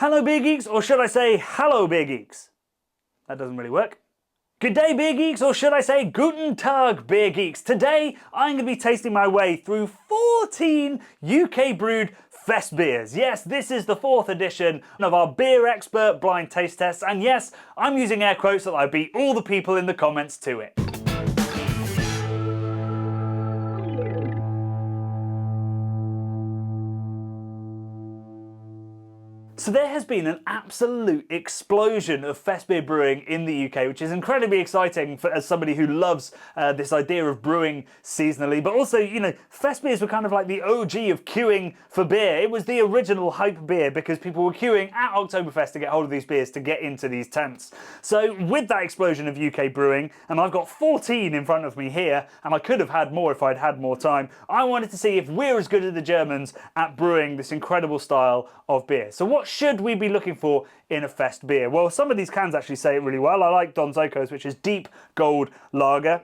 Hello beer geeks, or should I say hello beer geeks? That doesn't really work. Good day beer geeks, or should I say guten tag beer geeks. Today I'm going to be tasting my way through 14 UK brewed fest beers. Yes, this is the 4th edition of our beer expert blind taste tests, and yes, I'm using air quotes so that I beat all the people in the comments to it. So there has been an absolute explosion of fest beer brewing in the UK, which is incredibly exciting as somebody who loves this idea of brewing seasonally. But also, you know, fest beers were kind of like the OG of queuing for beer. It was the original hype beer because people were queuing at Oktoberfest to get hold of these beers to get into these tents. So with that explosion of UK brewing, and I've got 14 in front of me here, and I could have had more if I'd had more time, I wanted to see if we're as good as the Germans at brewing this incredible style of beer. So what should we be looking for in a fest beer? Well, some of these cans actually say it really well. I like Don Zoko's, which is deep gold lager.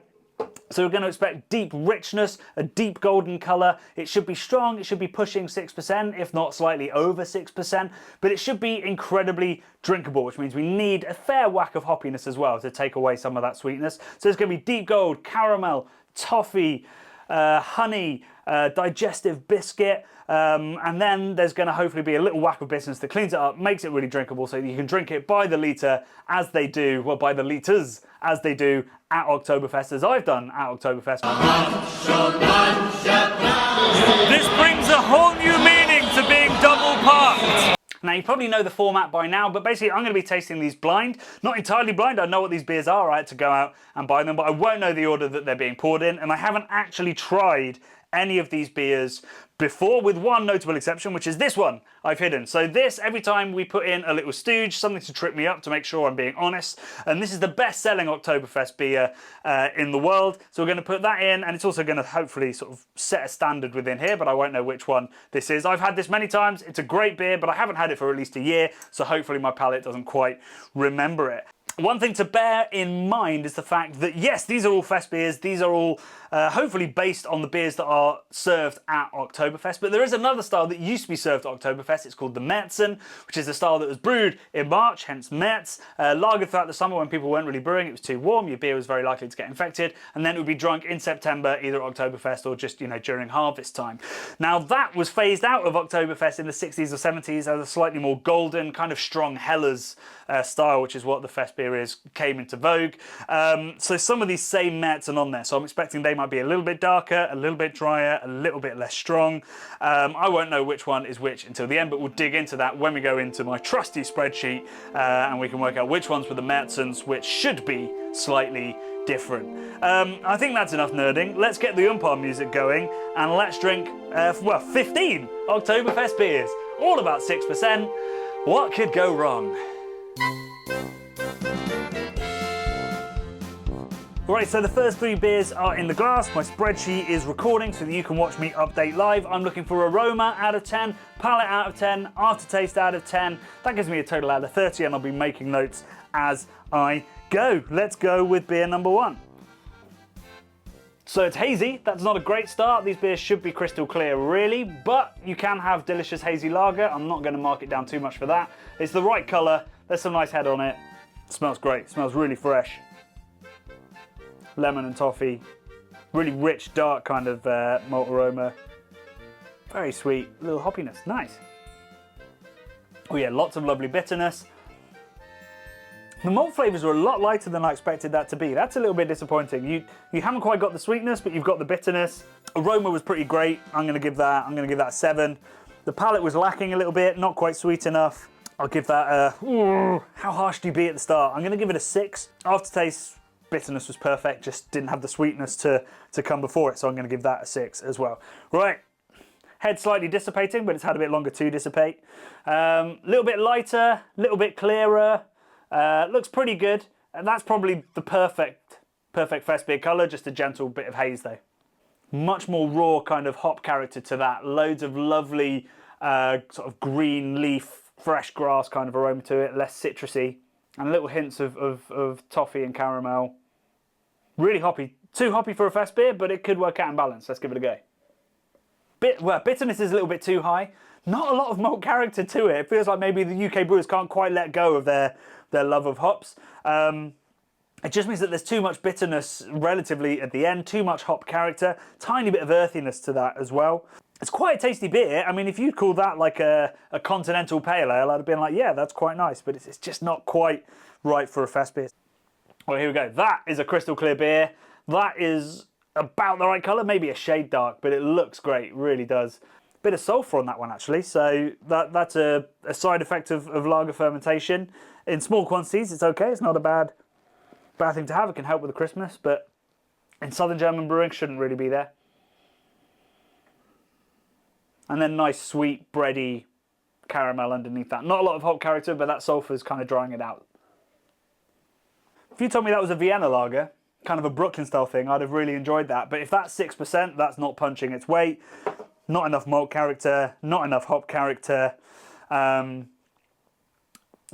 So we're going to expect deep richness, a deep golden colour. It should be strong, it should be pushing 6%, if not slightly over 6%, but it should be incredibly drinkable, which means we need a fair whack of hoppiness as well to take away some of that sweetness. So it's going to be deep gold, caramel, toffee, honey, digestive biscuit, and then there's going to hopefully be a little whack of bitterness that cleans it up, makes it really drinkable so that you can drink it by the litre as they do, well, by the litres as they do at Oktoberfest, as I've done at Oktoberfest. This brings a whole new meaning to being double parked. Now, you probably know the format by now, but basically I'm going to be tasting these blind. Not entirely blind, I know what these beers are, I had to go out and buy them, but I won't know the order that they're being poured in, and I haven't actually tried any of these beers before, with one notable exception, which is this one I've hidden. So this, every time we put in a little stooge, something to trip me up to make sure I'm being honest, and this is the best-selling Oktoberfest beer in the world, so we're going to put that in, and it's also going to hopefully sort of set a standard within here, but I won't know which one this is. I've had this many times, it's a great beer, but I haven't had it for at least a year, so hopefully my palate doesn't quite remember it. One thing to bear in mind is the fact that, yes, these are all fest beers. These are all hopefully based on the beers that are served at Oktoberfest. But there is another style that used to be served at Oktoberfest. It's called the Märzen, which is a style that was brewed in March, hence März. Lagered throughout the summer when people weren't really brewing. It was too warm. Your beer was very likely to get infected. And then it would be drunk in September, either at Oktoberfest or just, you know, during harvest time. Now, that was phased out of Oktoberfest in the 60s or 70s as a slightly more golden, kind of strong Helles style, which is what the fest beer is, came into vogue. So some of these same Märzen on there, so I'm expecting they might be a little bit darker, a little bit drier, a little bit less strong. I won't know which one is which until the end, but we'll dig into that when we go into my trusty spreadsheet and we can work out which ones were the Märzens, which should be slightly different. I think that's enough nerding. Let's get the umpire music going and let's drink, well, 15 Oktoberfest beers, all about 6%. What could go wrong? Right, so the first 3 beers are in the glass. My spreadsheet is recording so that you can watch me update live. I'm looking for aroma out of 10, palate out of 10, aftertaste out of 10. That gives me a total out of 30, and I'll be making notes as I go. Let's go with beer number 1. So it's hazy. That's not a great start. These beers should be crystal clear, really, but you can have delicious hazy lager. I'm not going to mark it down too much for that. It's the right colour. There's some nice head on it. It smells great. It smells really fresh. Lemon and toffee, really rich, dark kind of malt aroma. Very sweet, a little hoppiness, nice. Oh yeah, lots of lovely bitterness. The malt flavours are a lot lighter than I expected that to be. That's a little bit disappointing. You haven't quite got the sweetness, but you've got the bitterness. Aroma was pretty great. I'm going to give that a 7. The palate was lacking a little bit, not quite sweet enough. I'll give that a, how harsh do you be at the start? I'm going to give it a 6. Aftertaste, bitterness was perfect, just didn't have the sweetness to come before it, so I'm going to give that a 6 as well. Right, head slightly dissipating, but it's had a bit longer to dissipate. A little bit lighter, a little bit clearer, looks pretty good, and that's probably the perfect fest beer colour, just a gentle bit of haze though. Much more raw kind of hop character to that, loads of lovely sort of green leaf, fresh grass kind of aroma to it, less citrusy. And little hints of toffee and caramel. Really hoppy. Too hoppy for a fest beer, but it could work out in balance. Let's give it a go. Bitterness is a little bit too high. not a lot of malt character to it. It feels like maybe the UK brewers can't quite let go of their love of hops. It just means that there's too much bitterness relatively at the end, too much hop character, tiny bit of earthiness to that as well. It's quite a tasty beer. I mean, if you'd call that like a continental pale ale, I'd have been like, yeah, that's quite nice, but it's just not quite right for a fest beer. Well, here we go. That is a crystal clear beer. That is about the right colour, maybe a shade dark, but it looks great, really does. Bit of sulphur on that one actually, so that's a side effect of lager fermentation. In small quantities, it's okay, it's not a bad thing to have. It can help with the crispness, but in southern German brewing, shouldn't really be there. And then nice sweet bready caramel underneath that. Not a lot of hop character, but that sulphur's kind of drying it out. If you told me that was a Vienna lager, kind of a Brooklyn style thing, I'd have really enjoyed that. But if that's 6%, that's not punching its weight. Not enough malt character, not enough hop character.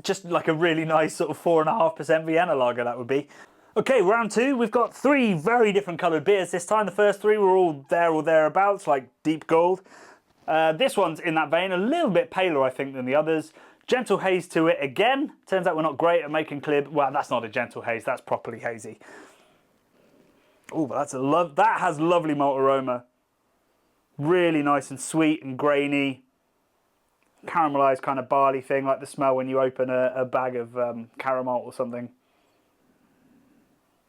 Just like a really nice sort of 4.5% Vienna lager, that would be. Okay, round two, we've got 3 very different coloured beers this time. The first 3 were all there or thereabouts, like deep gold. This one's in that vein, a little bit paler, I think, than the others. Gentle haze to it again. Turns out we're not great at making clear. Well, that's not a gentle haze, that's properly hazy. Oh, but that has lovely malt aroma. Really nice and sweet and grainy. Caramelized kind of barley thing, like the smell when you open a bag of caramel or something.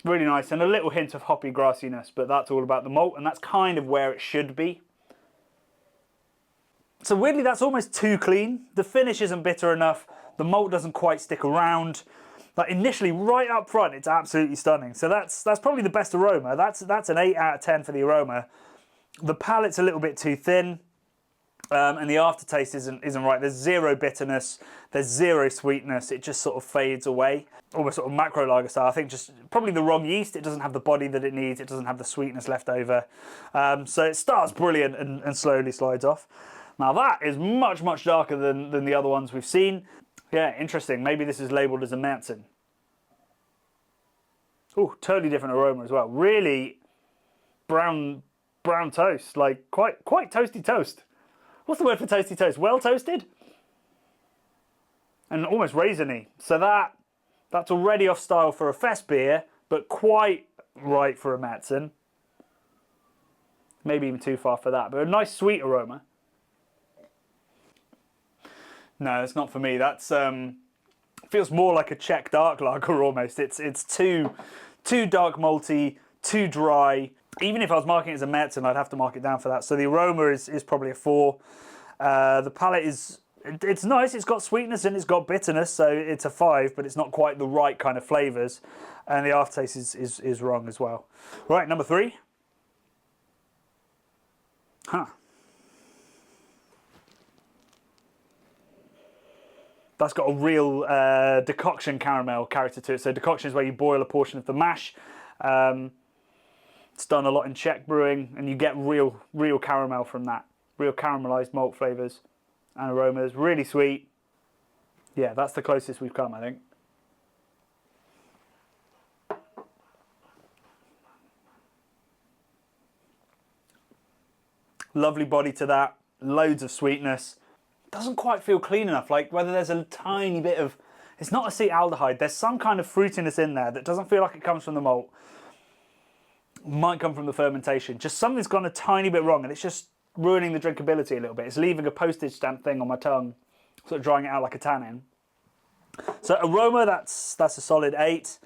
Really nice, and a little hint of hoppy grassiness, but that's all about the malt, and that's kind of where it should be. So weirdly, that's almost too clean. The finish isn't bitter enough. The malt doesn't quite stick around. Like initially, right up front, it's absolutely stunning. So that's probably the best aroma. That's an 8 out of 10 for the aroma. The palate's a little bit too thin. And the aftertaste isn't right. There's zero bitterness, there's zero sweetness. It just sort of fades away, almost sort of macro lager style. I think just probably the wrong yeast. It doesn't have the body that it needs. It doesn't have the sweetness left over. So it starts brilliant and slowly slides off. Now that is much, much darker than the other ones we've seen. Yeah, interesting. Maybe this is labelled as a Märzen. Oh, totally different aroma as well. Really brown toast, like quite toasty toast. What's the word for toasty toast? Well toasted? And almost raisiny. So that's already off style for a fest beer, but quite right for a Märzen. Maybe even too far for that, but a nice sweet aroma. No, it's not for me. That's feels more like a Czech dark lager almost. It's too dark malty, too dry. Even if I was marking it as a Märzen, I'd have to mark it down for that. So the aroma is probably a 4. The palate it's nice. It's got sweetness and it's got bitterness, so it's a 5. But it's not quite the right kind of flavours, and the aftertaste is wrong as well. Right, number 3. That's got a real decoction caramel character to it. So decoction is where you boil a portion of the mash. It's done a lot in Czech brewing, and you get real caramel from that. Real caramelized malt flavours and aromas. Really sweet. Yeah, that's the closest we've come, I think. Lovely body to that. Loads of sweetness. Doesn't quite feel clean enough. Like whether there's a tiny bit of... It's not acetaldehyde. There's some kind of fruitiness in there that doesn't feel like it comes from the malt. Might come from the fermentation. Just something's gone a tiny bit wrong, and it's just ruining the drinkability a little bit. It's leaving a postage stamp thing on my tongue, sort of drying it out like a tannin. So aroma, that's a solid 8.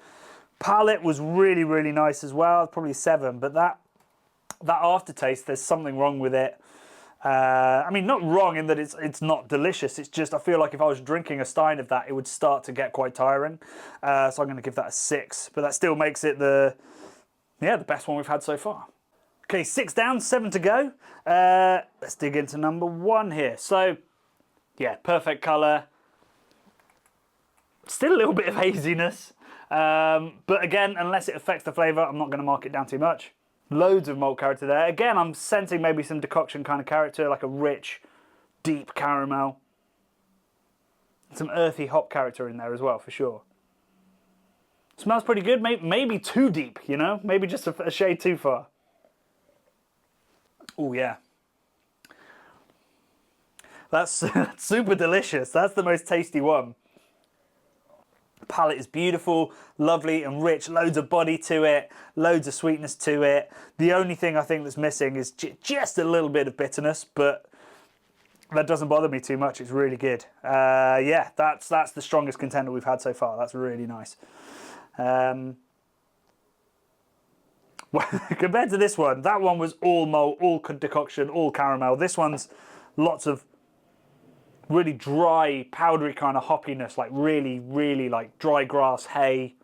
Palate was really nice as well, probably 7. But that aftertaste, there's something wrong with it. I mean, not wrong in that it's not delicious. It's just I feel like if I was drinking a stein of that, it would start to get quite tiring. So I'm going to give that a 6. But that still makes it the best one we've had so far. Okay, 6 down, 7 to go. Let's dig into number 1 here. So, yeah, perfect colour. Still a little bit of haziness. But again, unless it affects the flavour, I'm not going to mark it down too much. Loads of malt character there. Again, I'm sensing maybe some decoction kind of character, like a rich, deep caramel. Some earthy hop character in there as well, for sure. Smells pretty good, maybe too deep, you know? Maybe just a shade too far. Oh, yeah. That's super delicious. That's the most tasty one. Palate is beautiful, lovely and rich, loads of body to it, loads of sweetness to it. The only thing I think that's missing is just a little bit of bitterness, but that doesn't bother me too much. It's really good. Yeah, that's the strongest contender we've had so far. That's really nice. Compared to this one, that one was all malt, all decoction, all caramel. This one's lots of really dry, powdery kind of hoppiness, like really like dry grass, hay,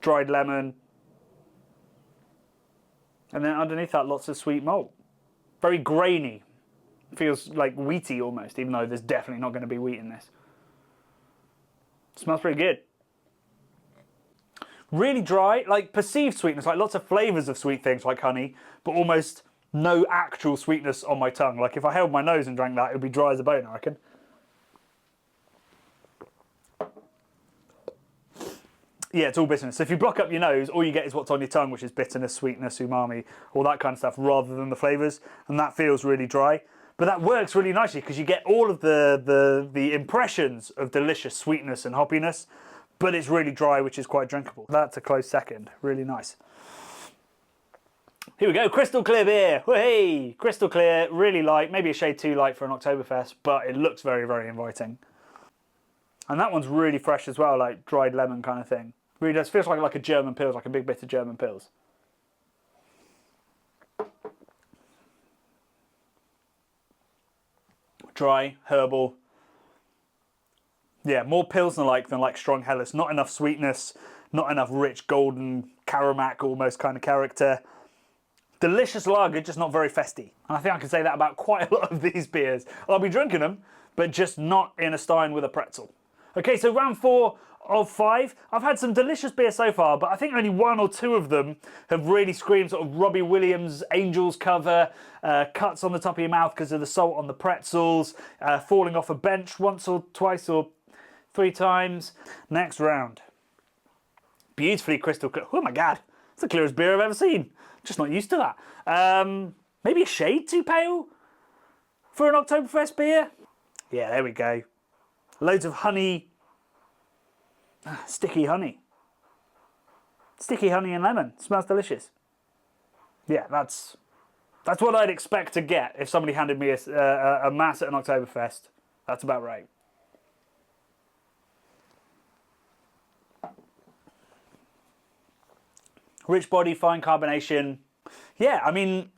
dried lemon. And then underneath that, lots of sweet malt. Very grainy. Feels like wheaty almost, even though there's definitely not going to be wheat in this. Smells pretty good. Really dry, like perceived sweetness, like lots of flavours of sweet things like honey, but almost no actual sweetness on my tongue. Like if I held my nose and drank that, it would be dry as a bone, I reckon. Yeah, it's all bitterness. So if you block up your nose, all you get is what's on your tongue, which is bitterness, sweetness, umami, all that kind of stuff, rather than the flavours. And that feels really dry. But that works really nicely because you get all of the impressions of delicious sweetness and hoppiness, but it's really dry, which is quite drinkable. That's a close second. Really nice. Here we go, crystal clear beer. Hey, crystal clear, really light, maybe a shade too light for an Oktoberfest, but it looks very inviting. And that one's really fresh as well, like dried lemon kind of thing. Really does, feels like a German Pils, like a big bit of German Pils. Dry, herbal. Yeah, more Pilsner-like than like strong Helles. Not enough sweetness, not enough rich golden Karamak almost kind of character. Delicious lager, just not very festy. And I think I can say that about quite a lot of these beers. I'll be drinking them, but just not in a stein with a pretzel. Okay, so round 4 of 5. I've had some delicious beer so far, but I think only 1 or 2 of them have really screamed sort of Robbie Williams Angels cover, cuts on the top of your mouth because of the salt on the pretzels, falling off a bench once or twice or 3 times. Next round. Beautifully crystal clear. Oh my God, it's the clearest beer I've ever seen. Just not used to that. Maybe a shade too pale for an Oktoberfest beer? Yeah, there we go. Loads of honey. Sticky honey. Sticky honey and lemon. Smells delicious. Yeah, that's what I'd expect to get if somebody handed me a mass at an Oktoberfest. That's about right. Rich body, fine carbonation. Yeah, I mean,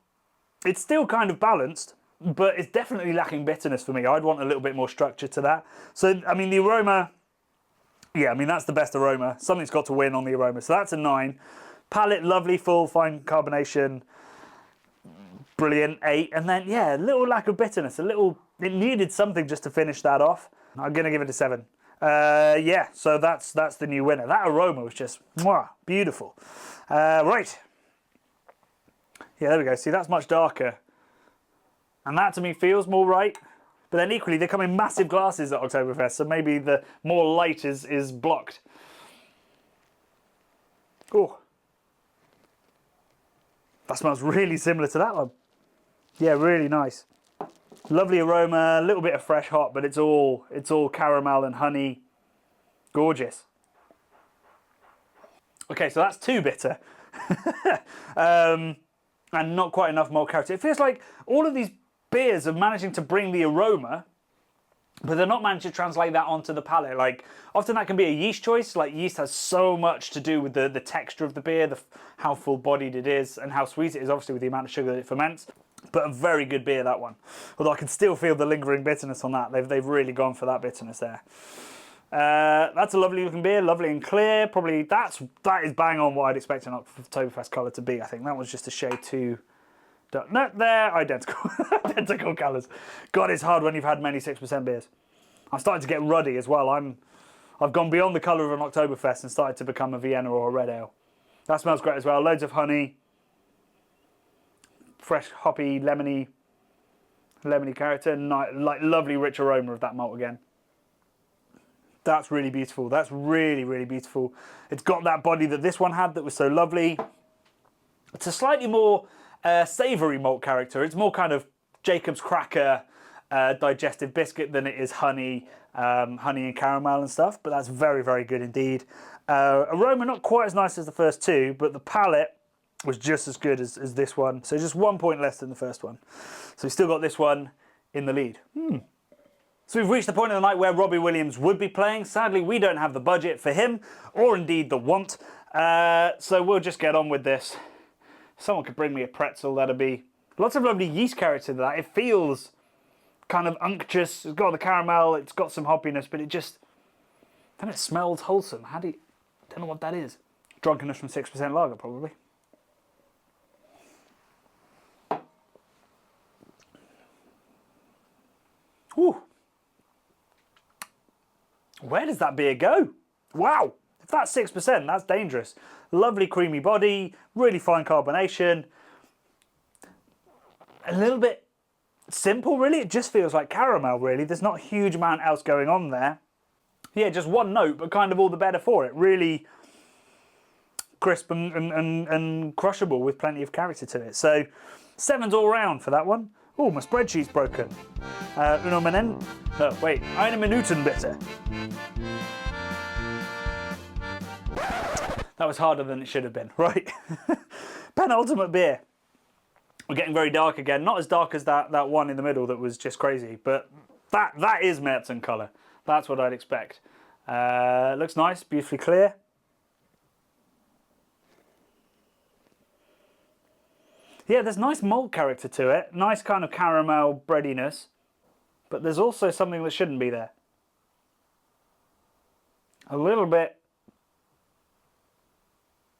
it's still kind of balanced, but it's definitely lacking bitterness for me. I'd want a little bit more structure to that. So, I mean, the aroma, yeah, I mean, that's the best aroma. Something's got to win on the aroma. So that's a 9. Palate, lovely, full, fine carbonation. Brilliant, 8. And then, yeah, a little lack of bitterness. It needed something just to finish that off. I'm going to give it a 7. Yeah, so that's the new winner. That aroma was just, mwah, beautiful. Right. Yeah, there we go. See, that's much darker. And that to me feels more right. But then equally, they come in massive glasses at Oktoberfest, so maybe the more light is blocked. Oh. That smells really similar to that one. Yeah, really nice. Lovely aroma, a little bit of fresh hop, but it's all caramel and honey. Gorgeous. Okay, so that's too bitter. And not quite enough malt character. It feels like all of these beers are managing to bring the aroma, but they're not managing to translate that onto the palate. Like, often that can be a yeast choice. Like, yeast has so much to do with the texture of the beer, how full-bodied it is, and how sweet it is, obviously, with the amount of sugar that it ferments. But a very good beer, that one. Although I can still feel the lingering bitterness on that. They've really gone for that bitterness there. That's a lovely looking beer, lovely and clear. Probably that is bang on what I'd expect an Oktoberfest colour to be. I think that was just a shade too dark. No, they're identical, identical colours. God, it's hard when you've had many 6% beers. I'm starting to get ruddy as well. I've gone beyond the colour of an Oktoberfest and started to become a Vienna or a red ale. That smells great as well. Loads of honey, fresh hoppy, lemony character, like lovely rich aroma of that malt again. That's really beautiful. That's really beautiful. It's got that body that this one had that was so lovely. It's a slightly more savoury malt character. It's more kind of Jacob's cracker, digestive biscuit than it is honey, honey and caramel and stuff, but that's very, very good indeed. Aroma not quite as nice as the first two, but the palate was just as good as this one. So just 1 point less than the first one. So we've still got this one in the lead. So we've reached the point of the night where Robbie Williams would be playing. Sadly, we don't have the budget for him, or indeed the want. So we'll just get on with this. If someone could bring me a pretzel, that'd be... Lots of lovely yeast character to that. It feels kind of unctuous. It's got the caramel, it's got some hoppiness, but it just... Then it smells wholesome. How do you... Don't know what that is. Drunkenness from 6% lager, probably. Ooh. Where does that beer go? Wow. If that's 6%, that's dangerous. Lovely creamy body, really fine carbonation. A little bit simple, really. It just feels like caramel, really. There's not a huge amount else going on there. Yeah, just one note, but kind of all the better for it. Really crisp and crushable with plenty of character to it. So 7s all round for that one. Oh, my spreadsheet's broken. Eine Minuten bitte. That was harder than it should have been, right? Penultimate beer. We're getting very dark again. Not as dark as that one in the middle that was just crazy, but that is Märzen colour. That's what I'd expect. Looks nice, beautifully clear. Yeah, there's nice malt character to it. Nice kind of caramel breadiness. But there's also something that shouldn't be there. A little bit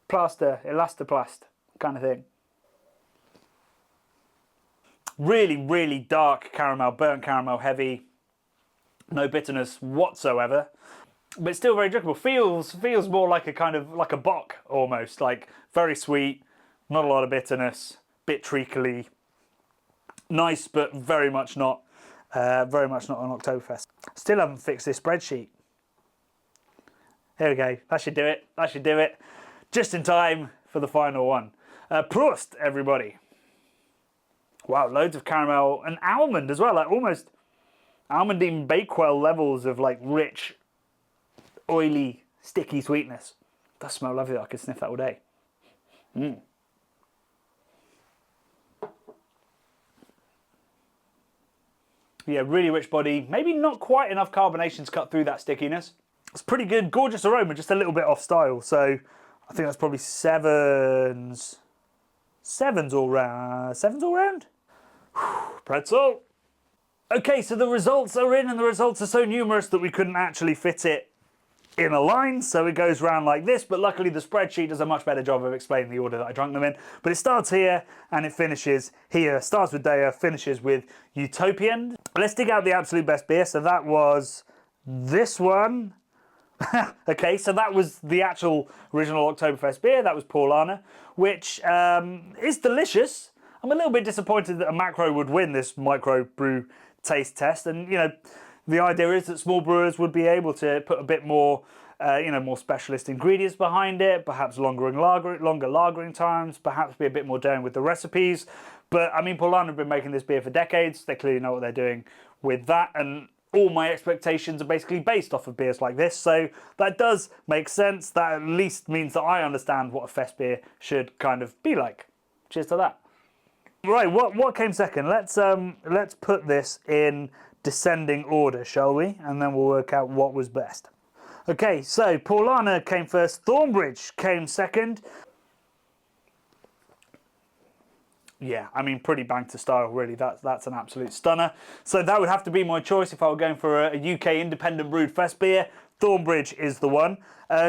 elastoplast kind of thing. Really, really dark caramel, burnt caramel, heavy. No bitterness whatsoever. But still very drinkable. Feels more like a kind of, like a bock almost. Like very sweet, not a lot of bitterness. Bit treacly, nice, but very much not an Oktoberfest. Still haven't fixed this spreadsheet. Here we go. That should do it. That should do it. Just in time for the final one. Prost, everybody. Wow, loads of caramel and almond as well. Like almost almondine Bakewell levels of like rich, oily, sticky sweetness. It does smell lovely. I could sniff that all day. Yeah, really rich body. Maybe not quite enough carbonation to cut through that stickiness. It's pretty good, gorgeous aroma, just a little bit off style. So I think that's probably 7s. 7s all round. 7s all round? Pretzel. Okay, so the results are in, and the results are so numerous that we couldn't actually fit it in a line, so it goes round like this, but luckily the spreadsheet does a much better job of explaining the order that I drank them in. But it starts here and it finishes here. Starts with Dea, finishes with Utopian. Let's dig out the absolute best beer. So that was this one. Okay, so that was the actual original Oktoberfest beer. That was Paulaner, which is delicious. I'm a little bit disappointed that a macro would win this micro brew taste test, and you know, the idea is that small brewers would be able to put a bit more, more specialist ingredients behind it, perhaps longer lagering times, perhaps be a bit more daring with the recipes. But I mean, Paulaner have been making this beer for decades. They clearly know what they're doing with that, and all my expectations are basically based off of beers like this. So that does make sense. That at least means that I understand what a fest beer should kind of be like. Cheers to that. Right, what came second? Let's put this in descending order, shall we? And then we'll work out what was best. Okay, so Paulaner came first, Thornbridge came second. Yeah, I mean, pretty bang to style, really. That's an absolute stunner. So that would have to be my choice if I were going for a UK independent brewed fest beer. Thornbridge is the one.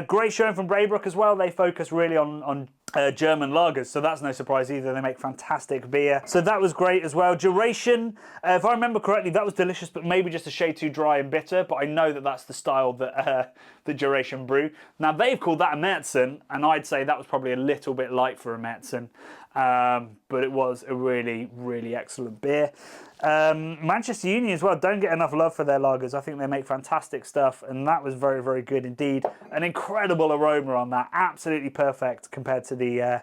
Great showing from Braybrook as well. They focus really on German lagers, so that's no surprise either. They make fantastic beer, so that was great as well. Duration, if I remember correctly, that was delicious, but maybe just a shade too dry and bitter. But I know that that's the style that the Duration brew. Now they've called that a Märzen, and I'd say that was probably a little bit light for a Märzen, but it was a really, really excellent beer. Manchester Union as well don't get enough love for their lagers. I think they make fantastic stuff, and that was very, very good indeed. An incredible aroma on that, absolutely perfect compared to the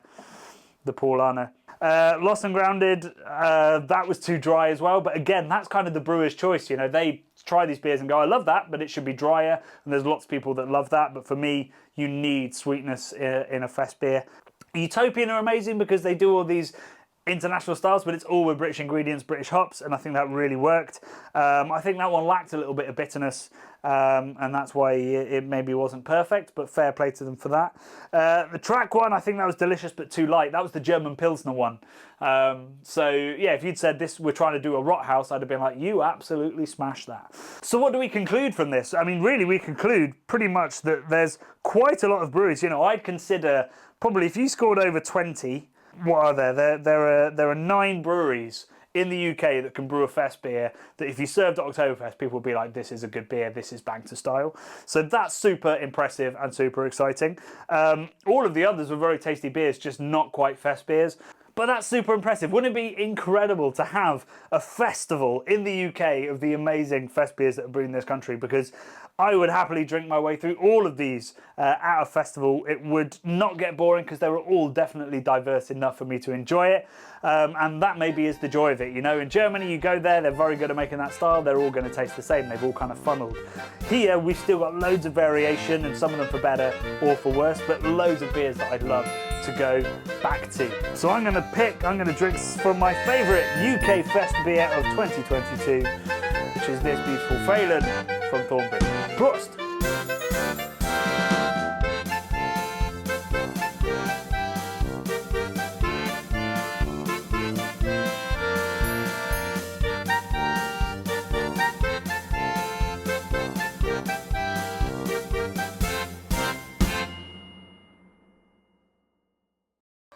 Paulaner. Lost and Grounded, that was too dry as well. But again, that's kind of the brewer's choice. You know, they try these beers and go, I love that, but it should be drier. And there's lots of people that love that. But for me, you need sweetness in a fest beer. Utopian are amazing because they do all these international styles, but it's all with British ingredients, British hops, and I think that really worked. I think that one lacked a little bit of bitterness, and that's why it maybe wasn't perfect, but fair play to them for that. The track one, I think that was delicious, but too light. That was the German Pilsner one. So yeah, if you'd said this, we're trying to do a Rot House, I'd have been like, you absolutely smashed that. So what do we conclude from this? I mean, really, we conclude pretty much that there's quite a lot of breweries. You know, I'd consider probably if you scored over 20, what are there? There are 9 breweries in the UK that can brew a fest beer that if you served at Oktoberfest, people would be like, this is a good beer, this is bang to style. So that's super impressive and super exciting. All of the others were very tasty beers, just not quite fest beers. But that's super impressive. Wouldn't it be incredible to have a festival in the UK of the amazing fest beers that are brewed in this country? Because I would happily drink my way through all of these at a festival. It would not get boring because they were all definitely diverse enough for me to enjoy it. And that maybe is the joy of it. You know, in Germany, you go there, they're very good at making that style. They're all going to taste the same. They've all kind of funneled. Here, we've still got loads of variation, and some of them for better or for worse, but loads of beers that I'd love to go back to. So I'm going to drink from my favourite UK Fest beer of 2022, which is this beautiful Phelan from Thornbury. Prost!